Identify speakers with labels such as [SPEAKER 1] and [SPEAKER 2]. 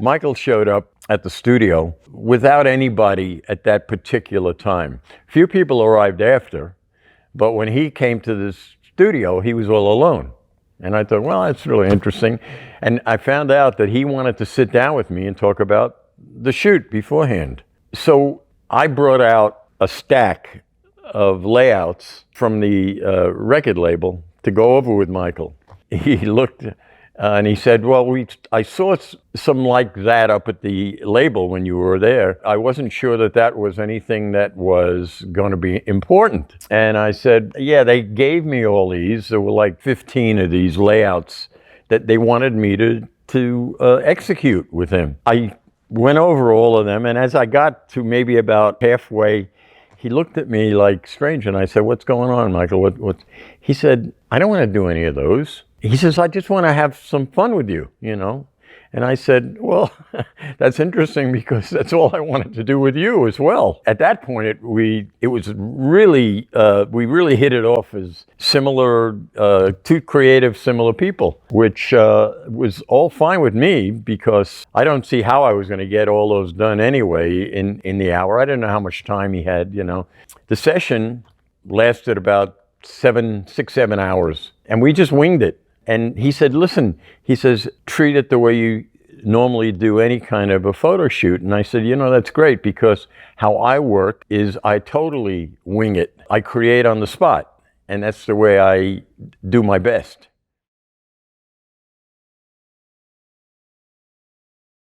[SPEAKER 1] Michael showed up at the studio without anybody at that particular time. Few people arrived after, but when he came to the studio, he was all alone. And I thought, well, that's really interesting. And I found out that he wanted to sit down with me and talk about the shoot beforehand. So I brought out a stack of layouts from the record label to go over with Michael. He looked and he said, well, I saw some like that up at the label when you were there. I wasn't sure that that was anything that was going to be important. And I said, yeah, they gave me all these. There were like 15 of these layouts that they wanted me to execute with him. I went over all of them, and as I got to maybe about halfway, he looked at me like strange, and I said, what's going on, Michael? What? He said, I don't want to do any of those. He says, I just want to have some fun with you, you know? And I said, well, that's interesting because that's all I wanted to do with you as well. At that point, it was really, we really hit it off as similar, two creative, similar people, which was all fine with me because I don't see how I was going to get all those done anyway in the hour. I didn't know how much time he had, you know. The session lasted about 6, 7 hours, and we just winged it. And he said, listen, he says, treat it the way you normally do any kind of a photo shoot. And I said, you know, that's great because how I work is I totally wing it. I create on the spot, and that's the way I do my best.